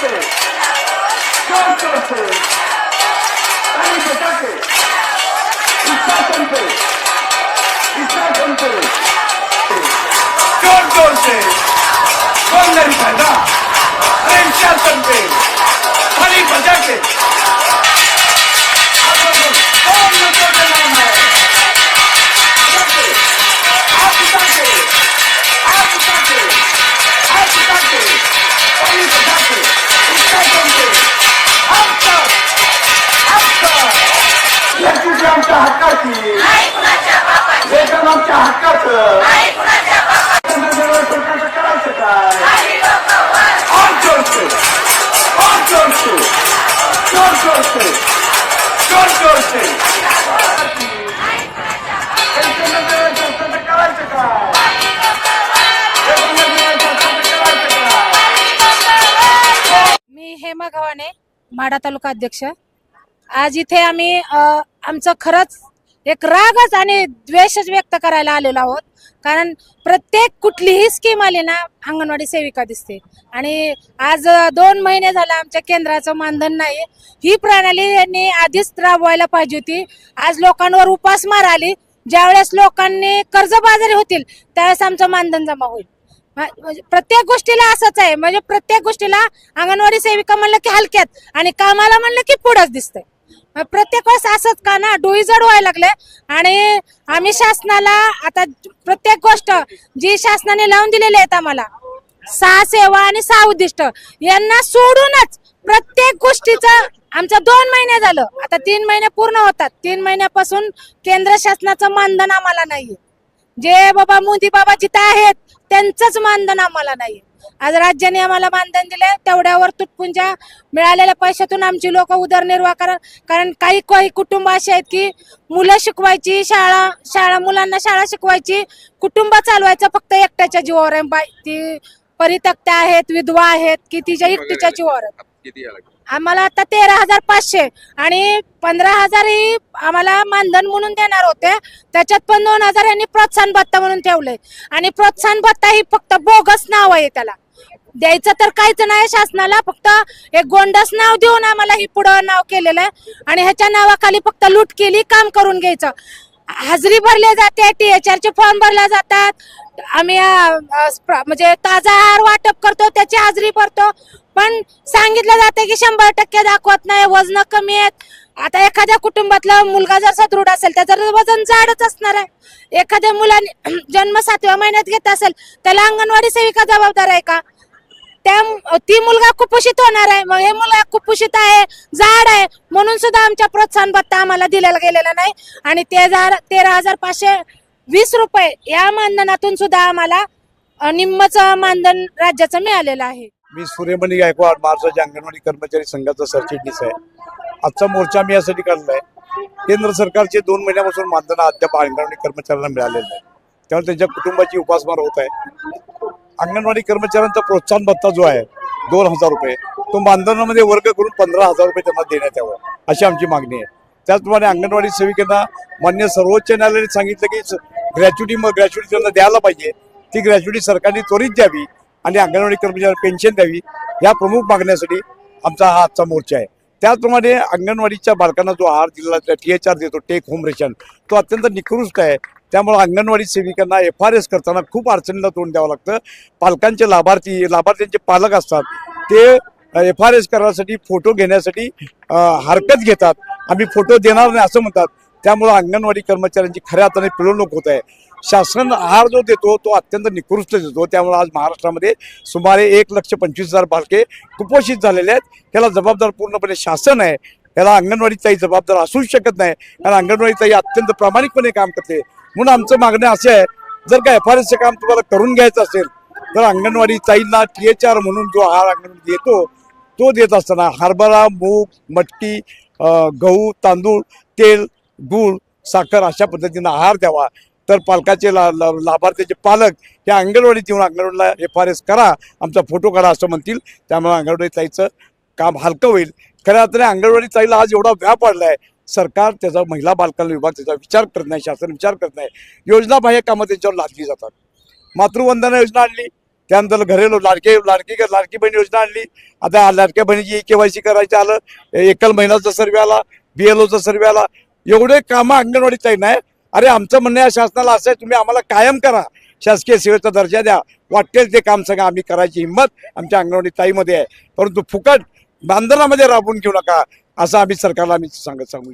कौन नहीं खाएगा? अरे शासन पे खाली बजा के कौन मुझको नाम है? आप बताते खाली बजा के शासन पे आपका याची आमच्या हक्काची वेतन आमच्या हक्काचं मी हेमा गव्हाणे, माढा तालुका अध्यक्ष। आज इथे आम्ही आमचं खरंच एक रागच आणि द्वेषच व्यक्त करायला आलेलो आहोत। कारण प्रत्येक कुठलीही स्कीम आली ना अंगणवाडी सेविका दिसते आणि आज 2 महिने झाले आमच्या केंद्राचं मानधन नाही। ही प्रणाली यांनी आधीच राबवायला पाहिजे होती। आज लोकांवर उपासमार आली, ज्यावेळेस लोकांनी कर्जबाजारी होतील त्यावेळेस आमचं मानधन जमा होईल। प्रत्येक गोष्टीला असंच आहे, म्हणजे प्रत्येक गोष्टीला अंगणवाडी सेविका म्हणलं की हलक्यात आणि कामाला म्हणलं की पुढंच दिसतंय। प्रत्येक वेळेस असंच का ना डोई जड व्हायला लागले। आणि आम्ही शासनाला आता प्रत्येक गोष्ट जी शासनाने लावून दिलेली आहेत आम्हाला 6 सेवा आणि 6 उद्दिष्ट यांना सोडूनच प्रत्येक गोष्टीचं आमचं 2 महिने झालं, आता 3 महिने पूर्ण होतात। 3 महिन्यापासून केंद्र शासनाचं मानधन आम्हाला नाहीये। जे बाबा मोदी बाबा जिथं आहेत त्यांचंच मानधन आम्हाला नाहीये। आज राज्याने आम्हाला मानधन दिले, तेवढ्यावर तुटपुंजा मिळालेल्या पैशातून आमची लोक उदरनिर्वाह करा। कारण काही कुटुंब असे आहेत की मुलं शिकवायची, शाळा मुलांना शाळा शिकवायची, कुटुंब चालवायचं फक्त एकट्याच्या जीवावर आहे। ती परित्यक्त्या आहेत, विधवा आहेत की तिच्या एकटीच्या जीवावर आहेत। आम्हाला आता 13,500 आणि 15,000 ही आम्हाला मानधन म्हणून देणार होते, त्याच्यात पण 2,000 यांनी प्रोत्साहन भत्ता म्हणून ठेवलंय। आणि प्रोत्साहन भत्ता ही फक्त बोगस नाव आहे, त्याला द्यायचं तर काहीच नाही शासनाला, फक्त एक गोंडस नाव देऊन आम्हाला ही पुढं नाव केलेलं आहे। आणि ह्याच्या नावाखाली फक्त लूट केली, काम करून घ्यायचं। हजेरी भरले जाते, THR चे फॉर्म भरले जातात, आम्ही म्हणजे ताजा आहार वाटप करतो त्याची हजेरी भरतो, पण सांगितलं जाते की 100% दाखवत नाही, वजन कमी आहेत। आता एखाद्या कुटुंबातला मुलगा जर सदृढ असेल त्याचं वजन जाडच असणार आहे। एखाद्या मुलाने जन्म 7व्या महिन्यात घेत असेल त्याला अंगणवाडी सेविका जबाबदार आहे का? ती मुलगा कुपोषित होणार आहे, मग हे मुलगा कुपोषित आहे, जाड आहे म्हणून सुद्धा आमच्या प्रोत्साहन भत्ता आम्हाला दिलेला गेलेला नाही। आणि 13,520 रुपये या मानधनातून सुद्धा आम्हाला निम्मचं मानधन राज्याचं मिळालेलं आहे। मी सूर्यमणी गायकवाड, महाराष्ट्र अंगणवाडी कर्मचारी संघाचा सरचिटणीस आहे। आजचा मोर्चा मी यासाठी काढलाय, केंद्र सरकारचे 2 महिन्यापासून मानधन अद्याप अंगणवाडी कर्मचाऱ्यांना मिळालेलं नाही, त्यामुळे त्यांच्या कुटुंबाची उपासमार होत आहे। अंगणवाडी कर्मचाऱ्यांचा प्रोत्साहन भत्ता जो आहे 2,000 रुपये, तो मानधनामध्ये वर्ग करून 15,000 रुपये त्यांना देण्यात यावं अशी आमची मागणी आहे। त्याचप्रमाणे अंगणवाडी सेविकांना मान्य सर्वोच्च न्यायालयाने सांगितलं की ग्रॅच्युटी त्यांना द्यायला पाहिजे, ती ग्रॅच्युटी सरकारने त्वरित द्यावी आणि अंगणवाडी कर्मचाऱ्यांना पेन्शन द्यावी, या प्रमुख मागण्यासाठी आमचा हा आजचा मोर्चा आहे। त्याचप्रमाणे अंगणवाडीच्या बालकांना जो आहार दिला THR देतो, टेक होम रेशन, तो अत्यंत निकृष्ट आहे। त्यामुळे अंगणवाडी सेविकांना FRS करताना खूप अडचणीला तोंड द्यावं लागतं। पालकांचे लाभार्थ्यांचे पालक असतात ते FRS करण्यासाठी फोटो घेण्यासाठी हरकत घेतात, आम्ही फोटो देणार नाही असं म्हणतात। त्यामुळे अंगणवाडी कर्मचाऱ्यांची खऱ्या अर्थाने पिळवणूक होत आहे। शासन आहार जो देतो तो अत्यंत निकृष्ट देतो, त्यामुळे आज महाराष्ट्रामध्ये सुमारे 1,25,000 बालके कुपोषित झालेले आहेत। त्याला जबाबदार पूर्णपणे शासन आहे, त्याला अंगणवाडी ताई जबाबदार असू शकत नाही, कारण अंगणवाडी ताई अत्यंत प्रामाणिकपणे काम करते। म्हणून आमचं मागणं असं आहे, जर का FRSचं काम तुम्हाला करून घ्यायचं असेल तर अंगणवाडी ताईंना THR म्हणून जो आहार अंगणवाडी देतो तो देत असताना हरभरा, मूग, मटकी, गहू, तांदूळ, तेल, गूळ, साखर अशा पद्धतीनं आहार द्यावा। तर पालकाचे लाभार्थ्याचे पालक या अंगणवाडीत येऊन अंगणवाडीला FRS करा, आमचा फोटो काढा असं म्हणतील, त्यामुळे अंगणवाडी ताईचं काम हलकं होईल। खऱ्या अर्थाने अंगणवाडी ताईला आज एवढा व्याप वाढलाय, सरकार त्याचा महिला बालकल्याण विभाग त्याचा विचार करत नाही, शासन विचार करत नाही। योजना बाह्य कामं त्यांच्यावर लादली जातात। मातृवंदना योजना आणली, त्यानंतर घरेलो लाडकी बहीण योजना आणली. आता लाडक्या बहिणीची KYC करायचं आलं, एकल महिन्याचा सर्वे आला, BLOचा सर्वे आला. एवढे कामं अंगणवाडीत आहे नाही. अरे आमचं म्हणणं आहे शासनाला असं आहे, तुम्ही आम्हाला कायम करा, शासकीय सेवेचा दर्जा द्या, वाटेल ते काम सगळं आम्ही करायची हिंमत आमच्या अंगणवाडी ताईमध्ये आहे. परंतु फुकट बांधनामध्ये राबवून घेऊ नका असं आम्ही सरकारला सांगू.